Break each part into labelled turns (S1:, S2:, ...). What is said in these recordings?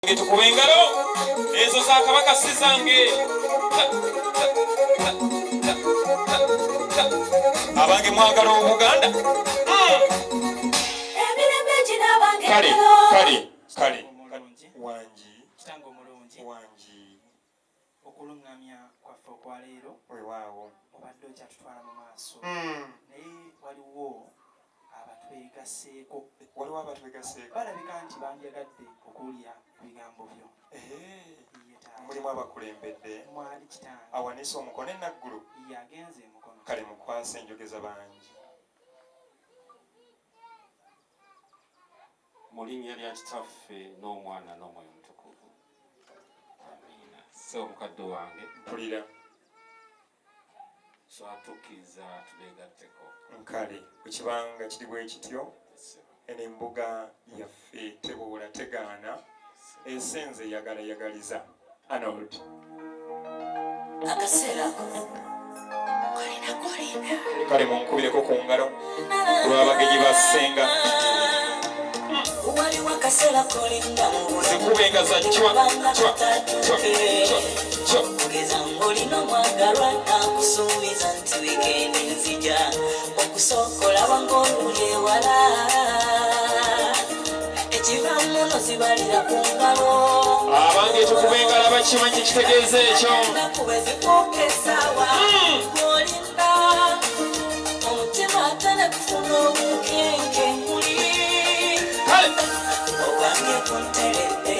S1: Tukuba engalo ezo za kabaka si zange. Abange mwagala Obuganda. Kale wangi
S2: kitango mulungi
S1: wangi
S2: okulungamya kwaffe okwaleero
S1: weewaawo
S2: obadde okyatutwala mu maaso naye waliwo abatwegaseeko balabika nti bandyagadde okuwulira ebigambo byo
S1: mulimu abakulembedde
S2: mwali kitange
S1: awanise omukono enaggulu
S2: yagenze emukono
S1: kale mukwase enjogeza bangi
S3: mu linnya lya Kitaffe n'Omwana n'Omwoyo Omutukuvu. Amiina. So mukadde wange
S1: mpulira
S3: so atukkiriza tuleegatteko.
S1: Kale ekibanga kiri bwe kityo eno embuga yaffe teboola tegaana esenze yagaliza Arnold kale munkubireko ku ngalo olw'abagenyi basenga zikubenga za
S4: kugeza ng'olina omwagalwa nakusuubiza nti wikendi nzija okusokola wang'oluli ewala ekivaamuno zibalira ku ngalo
S1: abange tukubengala bakimanyi kitegeeza ekyo
S4: nakuba ezikuuka essaawa ng'olinda omutima atane kufuna obukenke muli obange kunteredde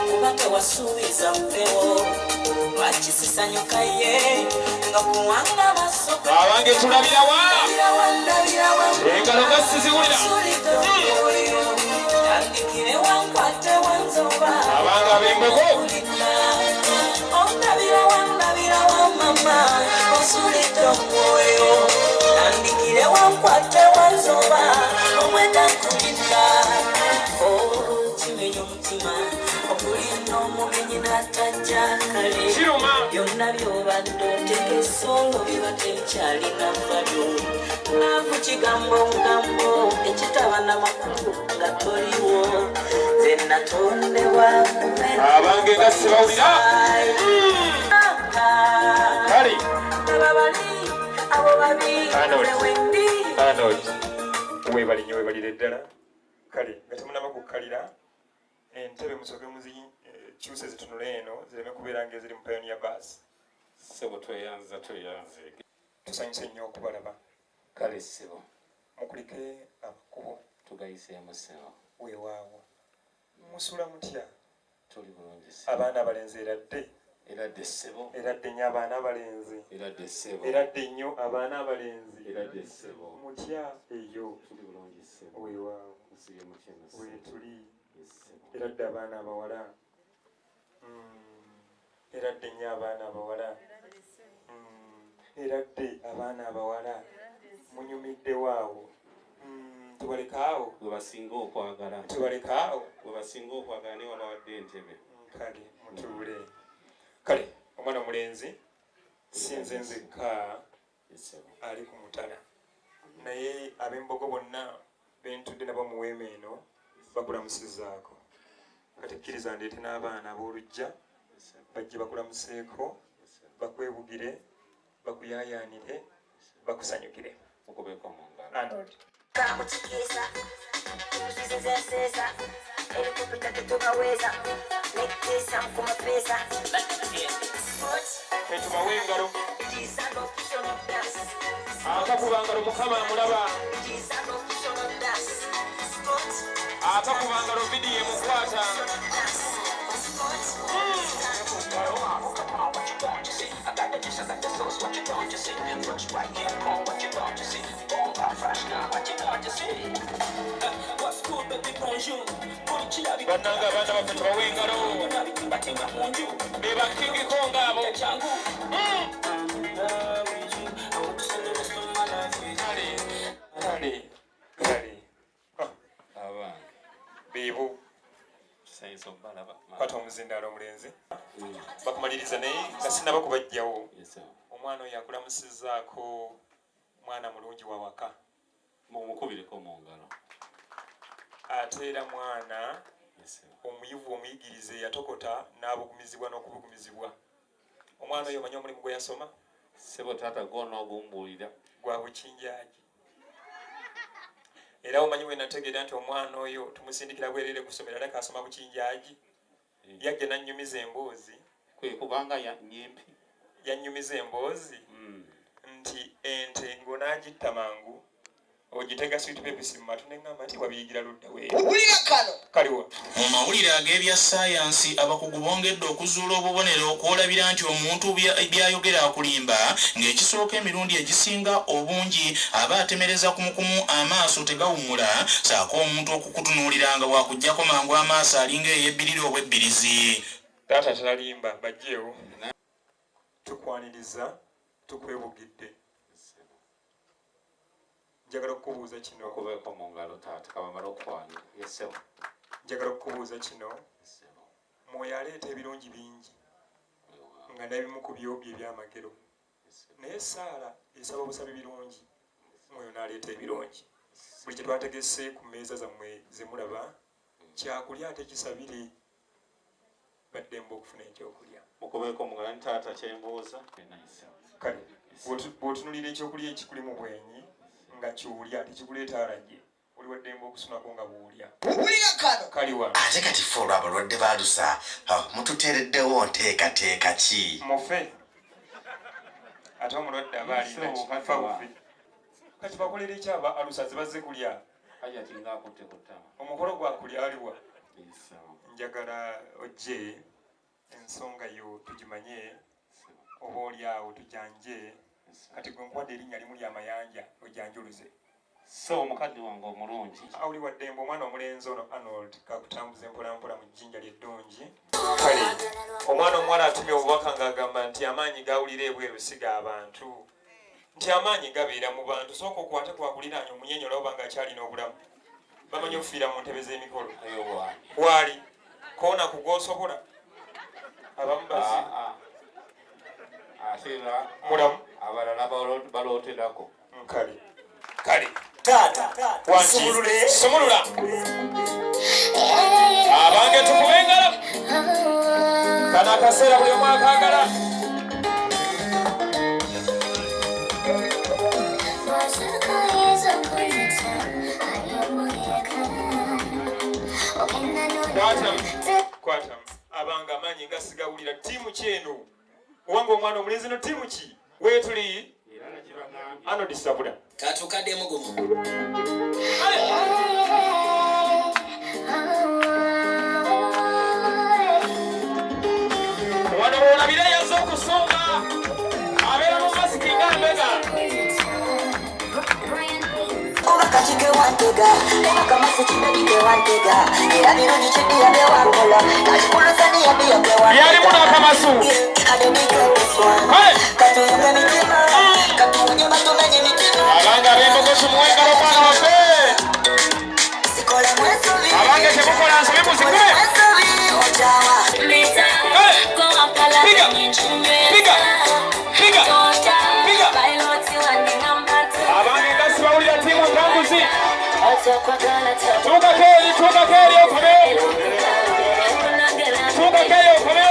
S4: kuba tewasuubiza mpewo lwakisisanyuka ye nga kuwanga basoka
S1: abange tulabirawa engalo nga siziwulira
S4: tandikire wankwate wanzoba
S1: abange ab'embogo
S4: ondabira wa mama osulidde omwoyo tandikire wankwate wanzoba omwetankulidda kimenya omutima okulinda omugenyi n'atajja kale byonna by'obadde otegese olwo biba tebikyalina valo naavu kigambo mugambo ekitaba n'amakulu nga toliwo ze natondebwa
S1: abange nga sibawulira kale
S4: ababali abo babiwendi
S1: Arnold weebali nnyo weebalira eddala kale nga temunaba kukkalira entebe musooke muzikyuse zitunule eno zireme kubeera ng'eziri mu Pioneer Bus
S3: Ssebo tweyanza
S1: tusanyuse nnyo okubalaba
S3: kale ssebo
S1: mukulike amakubo
S3: tugayiseemu ssebo
S1: weewaawo musula mutya
S3: tuli bulungi ssebo
S1: abaana abalenzi
S3: eradde ssebo
S1: eradde nnyo abaana abalenzi
S3: eradde ssebo
S1: eradde nnyo abaana abalenzi
S3: eradde ssebo
S1: mutya eyo
S3: tuli bulungi ssebo
S1: weewaawo
S3: musiye mukyeno
S1: weetuli
S3: ssebo
S1: eradde abaana abawala eradde nnyo abaana abawala eradde abaana abawala munyumiddewo tubalekaawo
S3: webasinga okwagala niwe bawadde entebe
S1: kale mutuule kale omwana omulenzi sinze nzekka ali ku mutala naye ab'embogo bonna bentudde nabo mu weema eno bakulamusizaako kati kkiriza ndeete n'abaana ab'olujja bajje bakulamuseeko bakwebugire bakuyaayaanire bakusanyukire
S3: okubeko mu ngalo
S1: Arnold
S4: kamutikisa tusizezesesa elikupita tetugaweza nekisa mkumapesa
S1: etubawo engalo akakuba ngalo mukama amulaba akakuba ngalo vidiyo emukwata bannanga abaana baffe tubawo engalo bebakingiko ngaabo kale
S3: abaana
S1: beebo
S3: tusanyusa okubalaba
S1: kwata omuzindaalo omulenzi bakumaliriza naye nga sinaba kubajjawo omwana oyo akulamusizaako mwana mulungi wawaka
S3: mumukubireko mu ngalo
S1: ate era mwana omuyivu omuyigirize yatokota n'abugumizibwa n'okubugumizibwa. Omwana oyo omanyi omulimu gwe yasoma?
S3: Sebo taata gonna ogumbuulira.
S1: Gwa bukinjaaji. Era omanyi bwe nategeera nti omwana oyo tumusindikira bwerere kusomera leka asoma bukinjaaji. Yajja nannyumiza emboozi.
S3: Kwe kubanga nyimpi.
S1: Yannyumiza emboozi. Nti ente ng'onaagitta mangu. Ogitega sweet pepisi mu matu n'eŋŋamba nti wabiyigira ludda weeyo.
S5: Owulira kano.
S1: Kaliwa.
S6: Mu mawulire ag'ebya ssaayansi abakugu bongedde okuzuula obubonero okwolabira nti omuntu byayogera akulimba ng'ekisooka emirundi egisinga obungi aba atemereza kumukumu amaaso tegawummula saako omuntu okukutunuuliranga bw'akuggyako mangu amaaso alinga eyebbirira obwebbirizi.
S1: Taata talalimba bajjeewo. Tukwaniriza tukwebugidde. Njagala okubuuza kino.
S3: Okubeeko mu ngalo taata kabamala okwanira. Yesebo.
S1: Njagala okubuuza kino. Mwoyo aleeta ebirungi bingi nga n'ebimu ku byo bye by'amagero. Naye Saara esaba obusabi birungi. Mwoyo n'aleeta ebirungi. Buli kye twategese ku mmeeza zammwe ze mulaba kyakulya ate kisabire baddembe okufuna ekyokulya.
S3: Okubeeko mu ngalo taata kyembuuza.
S1: Kale bw'otunulira ekyokulya ekikuli mu bwenyi nga ky'olya tekikuleeta alajje oli waddembe okusunako nga bw'olya.
S5: Owulira kano.
S1: Kaliwa.
S5: Ate kati ffe olw'abalwadde baalusa mututeereddewo nteekateeka ki?
S1: Mufe. Ate omulwadde aba alina kifa bufe. Kati bakolera ekyaba alusa ze bazze kulya.
S3: Aja tinga akutte ku ttama.
S1: Omukolo gwa kulya aliwa. Njagala ojje ensonga yo tugimanye oba oli awo tujanje. Kati gwe nkwadde erinnya limu ly'amayanja ojanjuluze.
S3: So omukadde wange omulungi.
S1: Awuli waddembe omwana omulenzi ono Arnold kakutambuza mpolampola mu jjinja ly'eddungi. Kale omwana omuwala atumye obubaka ng'agamba nti amaanyi gawulira ebweru siga abantu. Nti amaanyi gabeera mu bantu sooka okwate kwakuliraanye omunyenyolo oba ng'akyalina obulamu. Bamanyi okufiira mu ntebe z'emikolo. Waali koona kugoosobola. Abamu bazi.
S3: Asira
S1: mulamu.
S3: Abalala balooterako.
S1: Kale. Kale.
S5: Taata.
S1: Sumulule. Sumulula. Abange tukube engalo. Kano akaseera buli omu akaagala. Kwatamu. Abanga amaanyi gasigawulira ttiimu ki eno? Owange omwana omulenzi no ttiimu ki? Weetuli Arnold Sabula.
S5: Katukaddemu gumu.
S1: Omwana bw'olabira yazze okusonga abeera mu masiki ng'ambega.
S4: Kachike wantega, akamasi chimedike wantega. Era birungi chibiya be wankola. Kachikuluzani ya biya be wankola.
S1: Yali muna akamasu.
S4: Kademike weswa. Katuyume mitima. Katuyume matumenye mitima.
S1: Abanga bembogosu muwengalo mwana waffe.
S4: Sikola mwesubi.
S1: Abange temukola nsobi muzikume.
S4: Mwesubi ojawa.
S1: Piga. Piga. Piga. Piga. Abange ngasi bawulira ttiimu ntambuzi. Tuuka keeri okome. Tuuka keeri okome.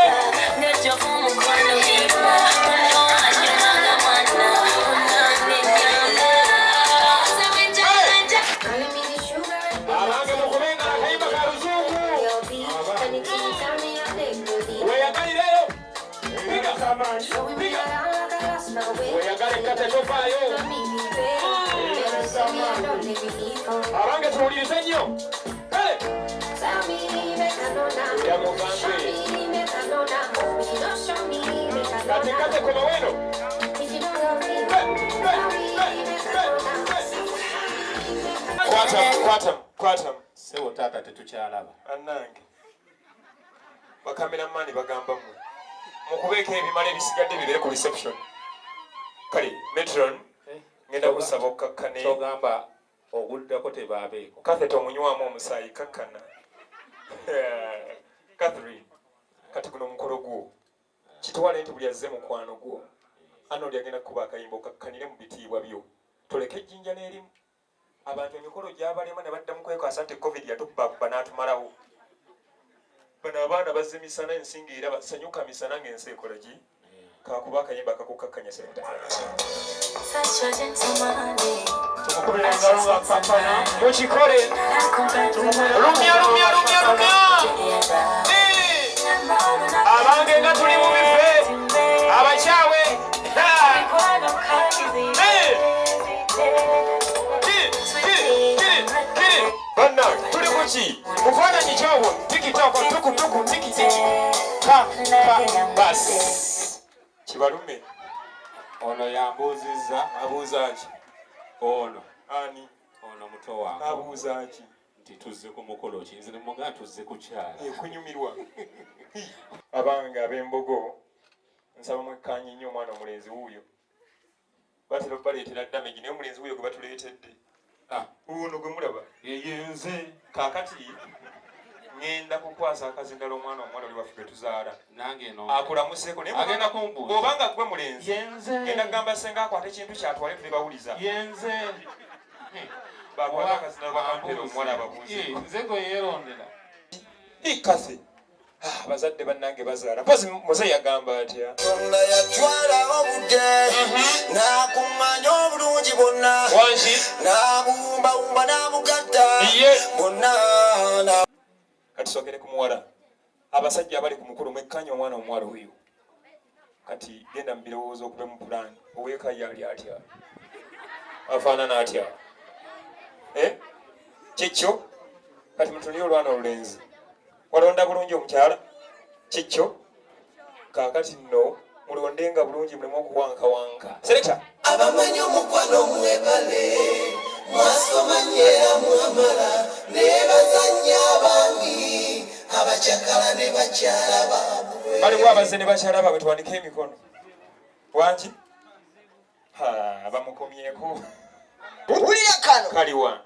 S1: Abange mukubenga akayimba ka luzungu. Weeyagalireyo. Piga. Piga. Weeyagala enkata kyofaayo. Abange tuwulirize nnyo. Kale. Kate koma weno. Kwatamu.
S3: Sebo taata tetukyalaba.
S1: Annange. Bakameramaani bagamba mmwe. Mukubeeko ebimala ebisigadde bibere ku reception. Kale, Metron. Ngenda kusaba okkakkane.
S3: Togamba oguddako tebaabeeko.
S1: Kathete omunywamu omusaayi kakkana. Catherine. Kati guno omukolo gwo. Kitwale nti buli azze mukwano gwo. Arnold agenda kuba akayimba okakkanire mu bitiibwa byo. Toleke ejjinja n'erimu. Abantu emikolo gy'abalema ne badda mu kwekasa nti COVID yatukubakuba n'atumalawo. bano abaana bazze misana ensinga era basanyuka misana ng'ensi ekola ki kakuba akayimba kakukakkanya senta tumukubira engalo nga kampana mukikole lumya abange nga tuli mu bife abakyawe banna tuli kuki mufaananyi kyobwo tikitoko tukutuku tikitiki basi kibalume
S3: ono yambuuzizza
S1: abuuza ki
S3: ono
S1: ani
S3: muto wange
S1: abuuza ki
S3: nti tuzze ku mukolo ki nze nemugaa tuzze ku kyala
S1: kunyumirwa abange ab'embogo nsaba mwekkaanye nnyo omwana omulenzi wuuyo batera baleetera damage naye omulenzi wuuyo gwe batuleetedde ono gwe mulaba
S3: yeyenze
S1: kaakati ngenda kukwasa akazindala omwana omuwala oli waffe gwe tuzaala
S3: nange no
S1: akulamuseeko
S3: agenda kumbuuza
S1: bw'obanga gwe mulenzi
S3: yenze
S1: genda kugamba senga akwata ekintu kyatwale tuli bawuliza
S3: yenze
S1: bakwata akazindala bakampeera omuwala ababuuze
S3: nze gwe yeerondera
S1: ikase abazadde bannange bazaala pozi muze yagamba atya
S5: Katonda yatwala obudde n'akuŋŋaanya obulungi bwonna
S1: wangi
S5: n'abumbawumba n'abugatta
S1: ye
S5: bonna
S1: katusogere ku muwala abasajja abali ku mukolo mwekkanya omwana omuwala oyo kati genda mu birowoozo okube mu pulaani oweekayo ali atya afaanana atya kikyo kati mutunire olwana olulenzi walonda bulungi omukyala kikyo kaakati nno mulondenga bulungi mulemu okuwankawanka selekta
S5: abamanyi omukwano mwebale mwasomanyera mwamala ne bazannya abaami abakyakala ne bakyala baabwe
S1: baliwo abazze ne bakyala baabwe tuwanike emikono wangi bamukomyeko
S5: wulira kano
S1: kaliwa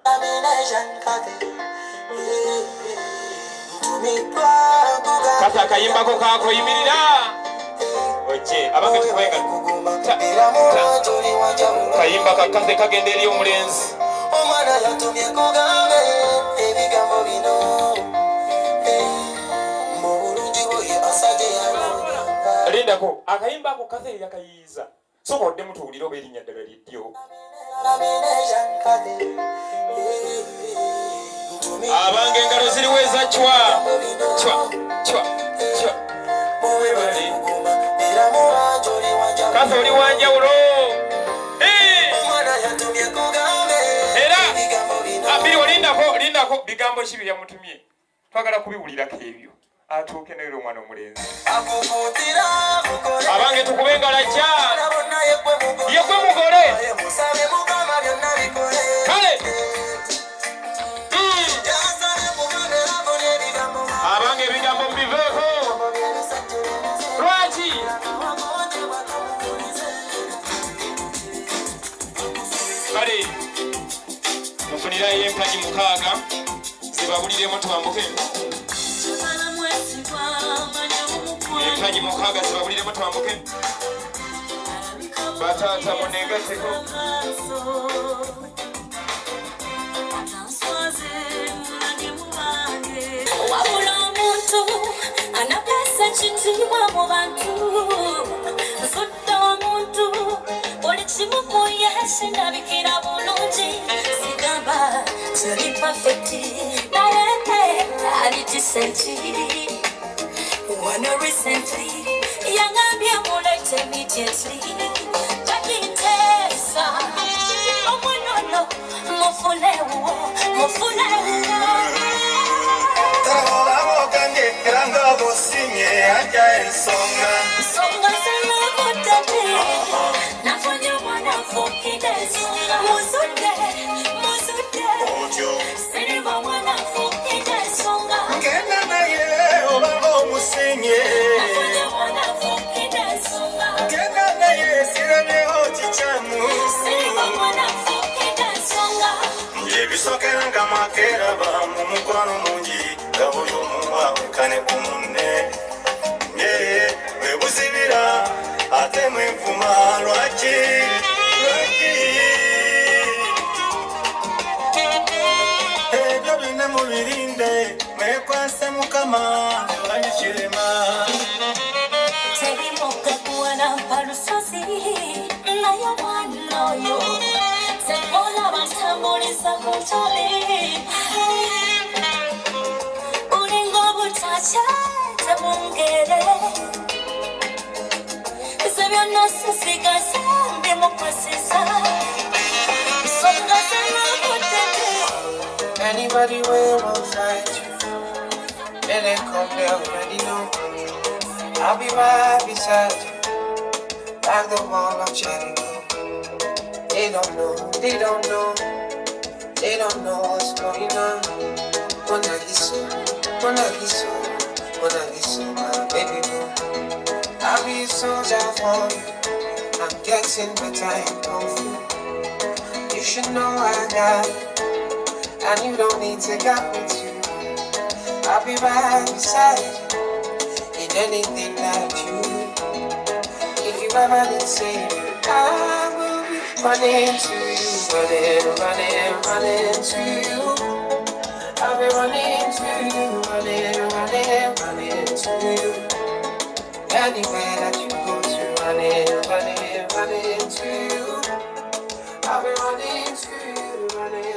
S1: kati akayimbako kaako yimirira oje abange tukubenga kayimba kakase kagenda eri omulenzi
S5: omwana yatumye kugambe ebigambo bino mu bulungi bwe asajja yalonda
S1: lindako akayimba ako kase yakayiiza soka odde mutuwulira oba erinnya ddala lyedyo abange engalo ziriweza cwa webali kase oli wanjawulo era abiri olindako bigambo ki bye yamutumye twagala kubiwulirako ebyo atuuke nayo omwana omulenzi abange tukube engalajja yekwe mugole kale abange ebigambo mubiveeko lwaki kale mufunirayo empagi 6 zibabuliremu twambuke empagi 6 zibabuliremu twambuke bataata munegateko
S7: wabula omuntu anapesa kitiibwa mu bantu nsudde omuntu buli kimu ku yesu ndabikira bulungi sigamba teri pafekiti naye ali disenti wano recently yangambye mulete immediately jakiteesa omwonono mufunewo
S5: Ranga bosinye aja ensonga
S7: songa zalakutate nafunye mwana fukidesonga muzudde
S5: otyo
S7: siriva mwana fukidesonga
S5: ngenda naye obanga omusinye
S7: nafunye mwana fukidesonga
S5: ngenda naye sirabyeho kikyamu
S7: siriva mwana fukidesonga
S5: ebisokera nga mwakeraba mu mukwano mungi nga buli omu awekane ku munne webuzibira ate mwenvuma lwaki ebyo byonna mubirinde mwekwase mukama
S7: tuli ulingo butacha tabungere Sebyonna sisigasa ndimukwasisa songa senakutete
S8: Anybody will fight you. When they come, they already know. I'll be right beside you, like the wall of Jericho. They don't know, they don't know, they don't know what's going on. Mona Lisa, my baby boo. I'll be a soldier for you. I'm getting better in kung fu. You should know I got it, and you don't need to get me too. I'll be right beside you in anything that you do. If you ever need saving, I will be running to you, running to you. I'll be running to you, running to you. Anywhere that you go to, running to you. I'll be running to you, running.